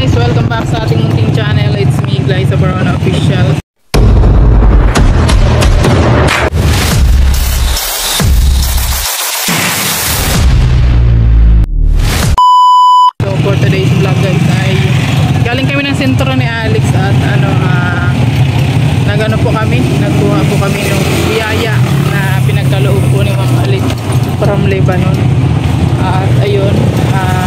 guys, welcome back sa ating munting channel. It's me, Glyza Barona Official. So for today's vlog guys ay galing kami ng sentro ni Alex at nagano po kami, nagkuha po kami ng biyaya na pinagkaloob po ni Ma'am Alex from Lebanon. At ayun,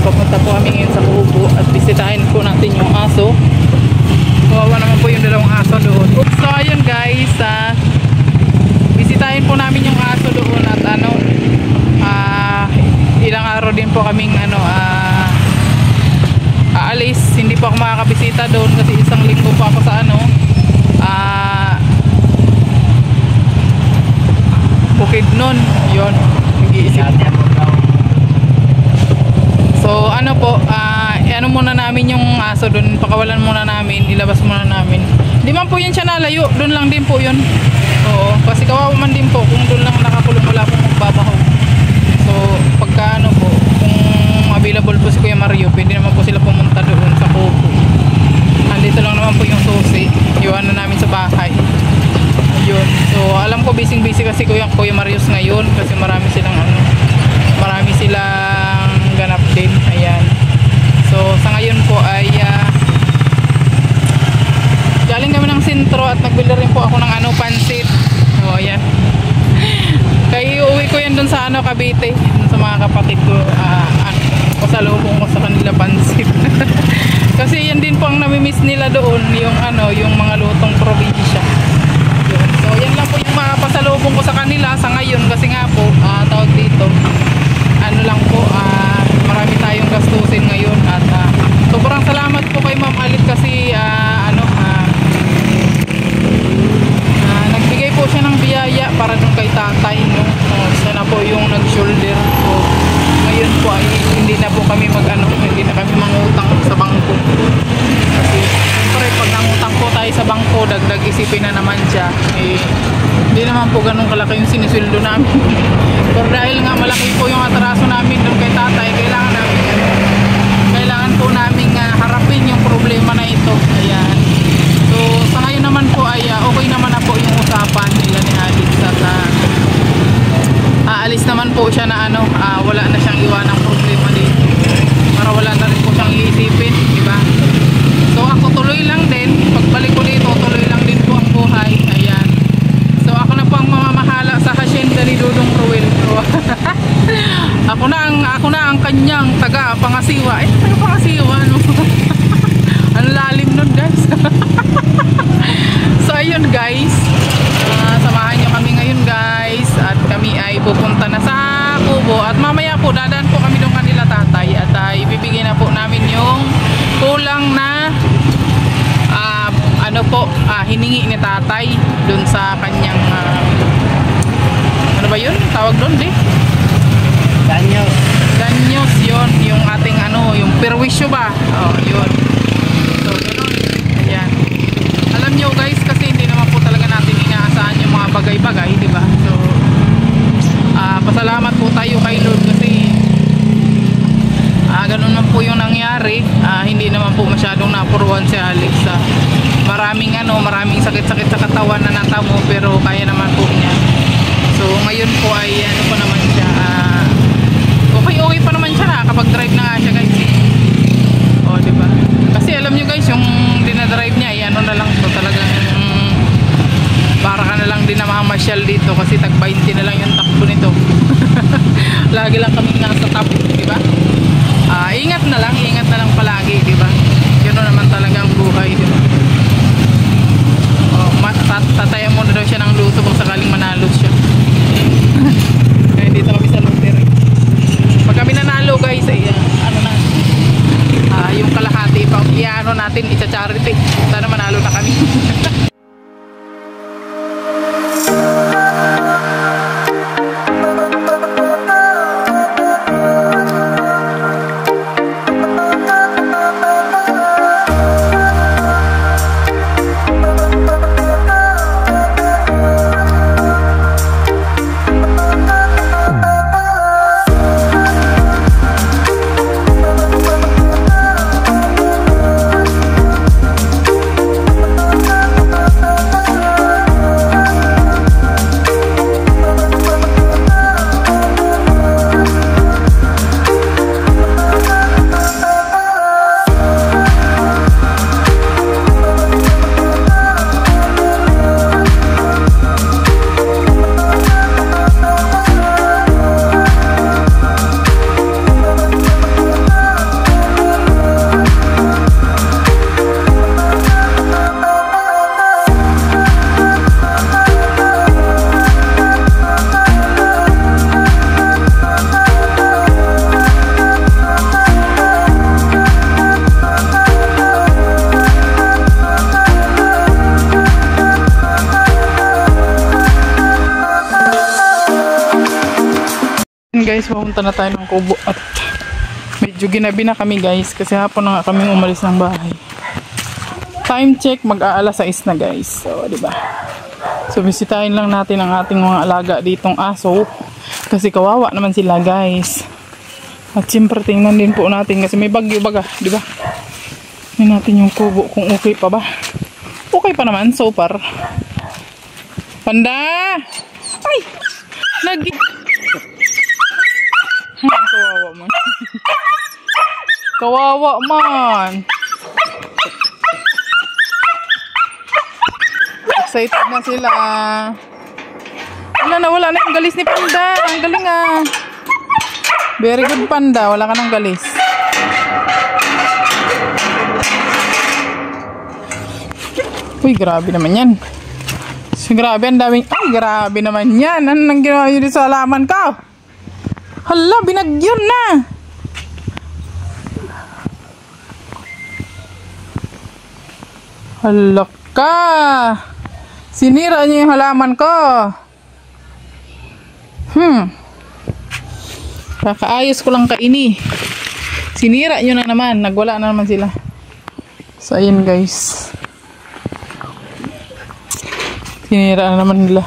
papunta po kami ngayon sa Kubo at bisitahin po natin yung aso. Kawawa naman po yung dalawang aso doon. So ayun guys, bisitahin po namin yung aso doon at ilang araw din po kaming aalis. Hindi po ako makakabisita doon kasi isang linggo po ako sa Bukidnon. Yun, nag-iisip. So muna namin yung aso doon, pakawalan muna namin, ilabas muna namin. Di man po yun siya nalayo, doon lang din po yun. Oo, kasi kawawa man din po kung doon lang nakakulong, wala pong magbabaho. So pagka po, kung available po si Kuya Mario, pwede naman po sila pumunta doon sa Kubo. Andito lang naman po yung susi, iwan na namin sa bahay. Ayun, so alam ko busy kasi Kuya Marius ngayon kasi marami silang ganap din. Ayan. So sa ngayon po ay galing kami ng sentro at nagbili rin po ako ng pansit. O ayan. Kaya uwi ko yan dun sa Cavite, dun sa mga kapatid ko. Pasalubong ko sa kanila pansit. Kasi yan din po ang namimiss nila doon, yung mga lutong probinsya. Yun. So yan lang po yung mga pasalubong ko sa kanila sa ngayon kasi nga po tawag dito. Lang po, marami tayong gastusin ngayon at sobrang salamat po kay Ma'am Alit kasi nagbigay po siya ng biyaya para dun kay tatay, no? Siya na po yung nag-shoulder. So ngayon po ay hindi na po kami hindi na kami mangutang sa bangko kasi siyempre pag nangutang po tayo sa bangko, dagdag isipin na naman siya, hindi naman po ganun kalaki yung sinisweldo namin. Pero dahil nga malaki po yung atraso namin doon kay tatay, kailangan po namin harapin yung problema na ito. Ayan. So sa ngayon naman po ay okay naman na po yung usapan nila ni Alex at aalis naman po siya na wala na siyang iwanang problema dito para wala na rin po siyang iisipin, diba? So ako tuloy lang din, pagbalik ko dito tuloy lang din po ang buhay. Ayan. So ako na po ang mamamahala sa hacienda ni Dudong Ruel. Ako na ang kanyang taga-pangasiwa. Taga-pangasiwa, ano? Ang lalim nun, guys. So ayun guys, samahan nyo kami ngayon guys at kami ay pupunta na sa Kubo at mamaya po dadaan po kami doon kanila tatay at ibibigay na po namin yung kulang na hiningi ni tatay doon sa kanyang ano ba yun? Tawag doon Danyos yun, yung ating yung perwisyo ba? Oh, yun. So ganoon. Ayan. Alam nyo guys, kasi hindi naman po talaga natin inaasahan yung mga bagay-bagay, di ba? So pasalamat po tayo kay Lord kasi ganun man po yung nangyari. Hindi naman po masyadong napuruan si Alex. Maraming sakit-sakit sa katawan na natamo pero kaya naman po niya. So ngayon po ay pa naman siya, okay pa naman siya, nakakapag-drive na nga siya guys. O diba? Kasi alam nyo guys, yung dinadrive niya ay na lang po talagang para ka na lang din na mamasyal dito kasi tag 20 na lang yung takbo nito. Lagi lang kami nasa top, diba? Ingat na lang palagi, diba? Gano'n naman talagang buhay, diba? Tataya muna daw siya ng luto kung sakaling manalo siya. Kaya dito kami sa lottery. Pag kami nanalo guys ay yung kalahati pa natin isa-charity. Sana manalo na kami. pumunta na tayo ng kubo at medyo ginabi na kami guys kasi hapon na nga kami umalis ng bahay. Time check, mag-aalas 6 na guys. So, diba? So, bisitahin lang natin ang ating mga alaga ditong aso kasi kawawa naman sila guys. At siyempre tingnan din po natin kasi may bagyo baga, diba? Tingnan natin yung kubo kung okay pa ba. Okay pa naman so far. Panda! Ay! Kawawa man. Kawawa man. Excited na sila. Wala na yung galis ni Panda. Ang galing ah. Very good Panda. Wala ka ng galis. Uy, grabe naman yan. Grabe, ang daming... Ay, grabe naman yan. Ano nang ginawa yun sa halaman ko? Hala, binagyon na. Hala ka. Sinira niyo yung halaman ko. Kakaayos ko lang kaini. Sinira niyo na naman. Nagwala na naman sila. So, ayun guys. Sinira na naman nila.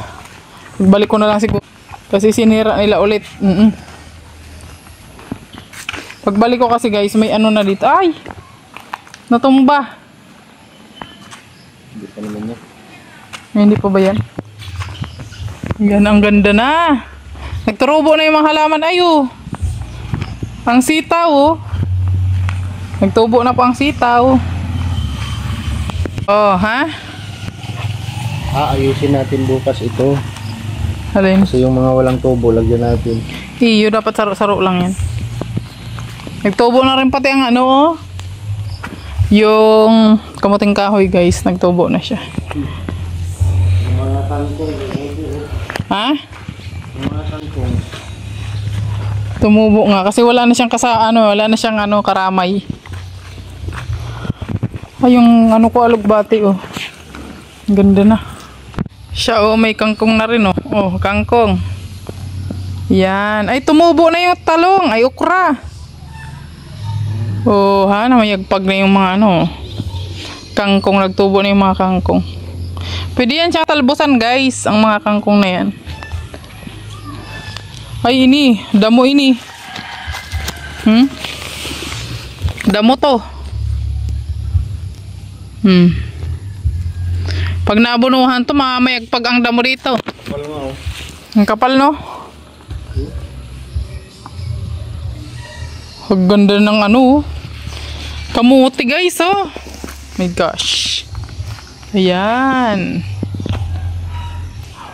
Pagbalik ko na lang siguro. Kasi sinira nila ulit. Pagbalik ko kasi guys, may ano na dito. Ay! Natumba. Hindi pa naman yan. Hindi pa ba yan? Yan, ang ganda na. Nagturubo na yung mga halaman. Ayo. Ang sitaw oh. Nagtubo na po ang sitaw. Oh, ha? Ayusin natin bukas ito. Alin? Kasi yung mga walang tubo, lagyan natin. Iyo, dapat saro-saro lang yan. Nagtubo na rin pati ang ano oh. Yung kamuting kahoy guys, nagtubo na siya. Yung mga kangkong. Ha? Yung mga kangkong. Tumubo nga kasi wala na siyang wala na siyang karamay. Ay, yung ko alugbati oh. Ang ganda na. Siya oh, may kangkong na rin oh. Oh, kangkong. Yan. Ay, tumubo na yung talong. Ay, okra. Oh, ha? Namayagpag na yung mga kangkong. Nagtubo na yung mga kangkong. Pwede yan siyang talbusan guys. Ang mga kangkong na yan. Ay, ini. Damo ini. Damo to. Pag naabunuhan to, mamayagpag ang damo dito. Kapal nga oh. Ang kapal no? Ang ganda ng kamuti guys oh. My gosh. Ayan.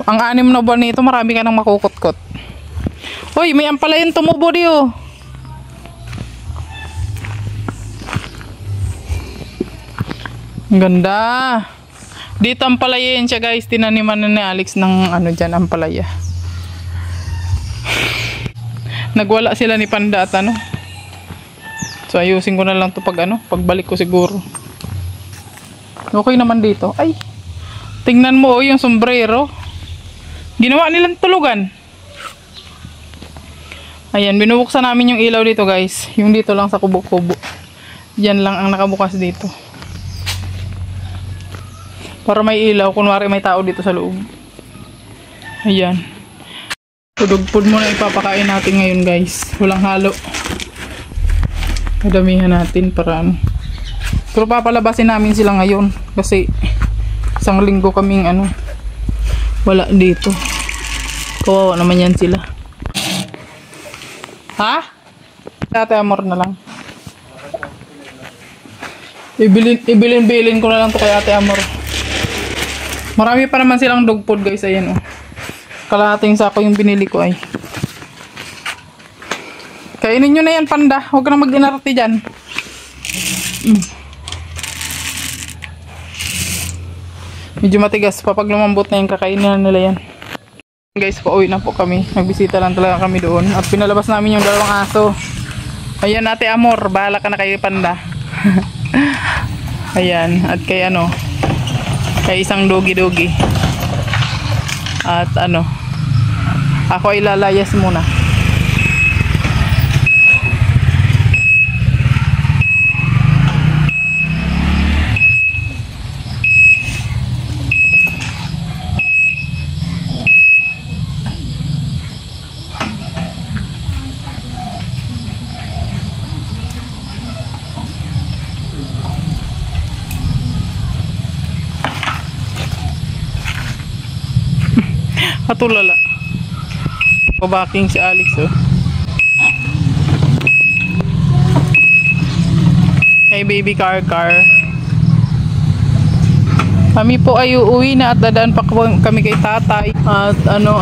Ang 6 na buwan nito, marami ka nang makukot-kot. Hoy, may ampalayan tumubo di oh. Ang ganda. Dito ampalayan siya guys. Tinaniman na ni Alex ng dyan ampalaya. Nagwala sila ni Panda at So ayusin ko na lang to pagbalik ko siguro. Okay naman dito. Ay, tingnan mo oh yung sombrero. Ginawa nilang tulugan. Ayan, binubuksan namin yung ilaw dito guys. Yung dito lang sa kubo-kubo. Yan lang ang nakabukas dito. Para may ilaw, kunwari may tao dito sa loob. Ayan. Pudog-pud muna ipapakain natin ngayon guys. Walang halo. Madamihan natin para Pero papalabasin namin sila ngayon. Kasi isang linggo kaming wala dito. Kawawa naman yan sila. Ha? Ate Amor na lang. Ibilin ko na lang to kay Ate Amor. Marami pa naman silang dog food guys. Ayan oh. Kalahating sako yung binili ko ay. Kainin nyo na yan Panda. Huwag ka na mag-inarte dyan. Medyo matigas. Pag lumambot na yung kakainin nila yan. Guys, pauwi na po kami. Nagbisita lang talaga kami doon. At pinalabas namin yung 2 aso. Ayan Ate Amor. Bahala ka na kay Panda. Ayan. At kay kay isang dogi-dogi. At ako ay lalayas muna. Katulala. Pabaking si Alex, oh. Hey, baby car. Kami po ay uuwi na at dadaan pa kami kay tatay. At ano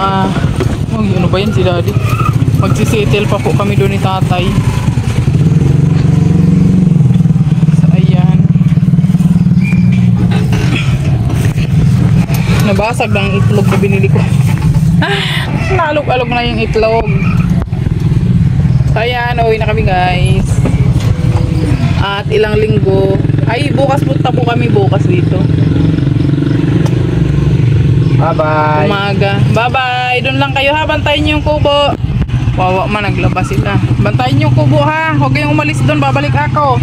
ba yan si daddy? Magsisettle pa po kami doon ni tatay. So, ayan. Nabasag ng itlog na binili ko. Nalog-alog na yung itlog. So, ayan. Uwi na kami, guys. At ilang linggo. Ay, bukas punta po kami bukas dito. Bye-bye. Umaga. Bye-bye. Doon lang kayo ha. Bantayin niyo yung kubo. Wawa man, naglabas sila. Bantayin niyo yung kubo ha. Huwag kayong umalis doon. Babalik ako.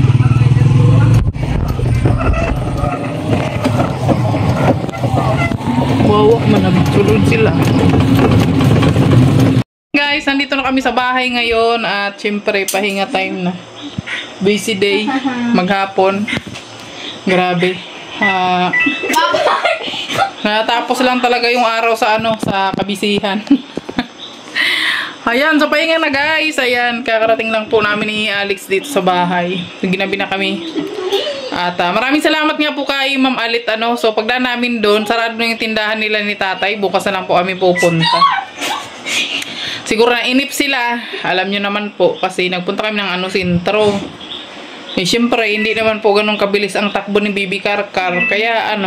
Wawa man, nagsulod sila. Guys, nandito na kami sa bahay ngayon. At syempre, pahinga time na. Busy day. Maghapon. Grabe. Natapos lang talaga yung araw sa sa kabisihan. Ayan, so pahinga na guys. Ayan, kakarating lang po namin ni Alex dito sa bahay. Ginabi na kami. At maraming salamat nga po kay Ma'am Alit. So pagdaan namin doon, sarado na yung tindahan nila ni tatay. Bukas na lang po kami pupunta. Siguro na inip sila. Alam nyo naman po kasi nagpunta kami ng sentro. Siyempre, hindi naman po ganun kabilis ang takbo ni Baby Karkar. Kaya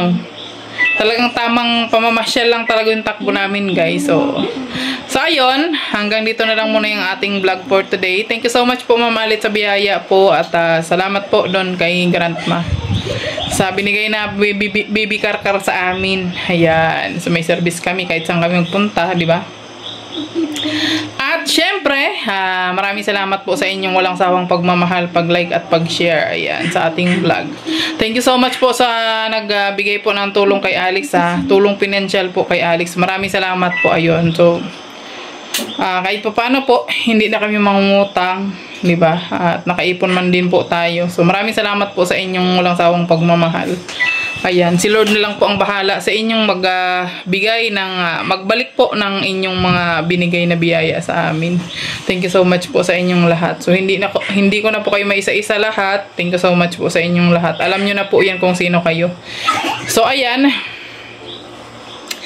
talagang tamang pamamasyal lang talaga yung takbo namin, guys. So ayun, hanggang dito na lang muna yung ating vlog for today. Thank you so much po, Ma'am Alit, sa biyaya po. At salamat po doon kay Grandma sa binigay na baby Karkar sa amin. Ayan. So may service kami kahit saan kami magpunta, di ba? At syempre, maraming salamat po sa inyong walang sawang pagmamahal, pag-like at pag-share sa ating vlog. Thank you so much po sa nagbigay po ng tulong kay Alex, tulong pinansyal po kay Alex. Maraming salamat po. Ayun. So kahit pa paano po, hindi na kami mangungutang, di ba? At nakaipon man din po tayo. So maraming salamat po sa inyong walang sawang pagmamahal. Ayan, si Lord na lang po ang bahala sa inyong magbigay ng magbalik po ng inyong mga binigay na biyaya sa amin. Thank you so much po sa inyong lahat. So hindi ko na po kayo maisa-isa lahat. Thank you so much po sa inyong lahat. Alam niyo na po 'yan kung sino kayo. So ayan.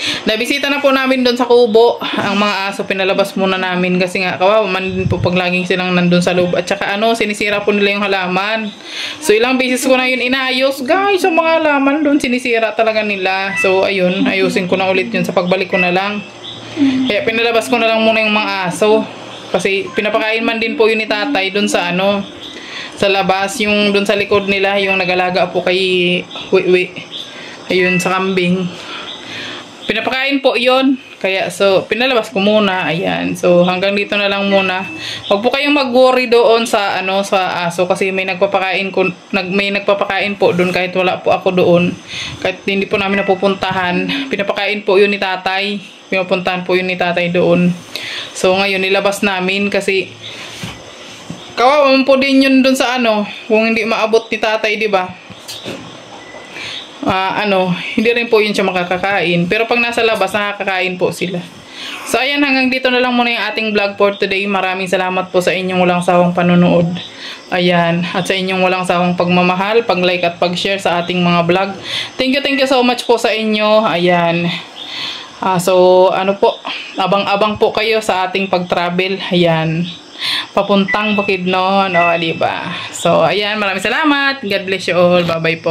Nabisita na po namin doon sa kubo. Ang mga aso pinalabas muna namin kasi nga kawawa man din po pag laging silang nandun sa loob. At saka sinisira po nila yung halaman. So ilang beses ko na yun inaayos. Guys, yung mga halaman doon sinisira talaga nila. So ayun, ayusin ko na ulit yun sa pagbalik ko na lang. Kaya pinalabas ko na lang muna yung mga aso. Kasi pinapakain man din po yun ni tatay doon sa sa labas. Yung doon sa likod nila, yung nagalaga po kay Wiwi. Ayun, sa kambing. Pinapakain po yon. Kaya so pinalabas ko muna. Ayan. So hanggang dito na lang muna. Huwag po kayong mag-worry doon sa sa aso kasi may nagpapakain po doon kahit wala po ako doon. Kahit hindi po namin napupuntahan. Pinapakain po yun ni tatay. Pinupuntahan po yun ni tatay doon. So ngayon nilabas namin kasi kawawa po din yun doon sa kung hindi maabot ni tatay, di ba? Hindi rin po yun siya makakakain. Pero pag nasa labas, nakakakain po sila. So, ayan, hanggang dito na lang muna yung ating vlog for today. Maraming salamat po sa inyong walang sawang panunood. Ayan, at sa inyong walang sawang pagmamahal, pag-like at pag-share sa ating mga vlog. Thank you so much po sa inyo. Ayan. So, abang-abang po kayo sa ating pag-travel. Ayan. Papuntang Bukidnon. Diba? So, ayan, maraming salamat. God bless you all. Bye-bye po.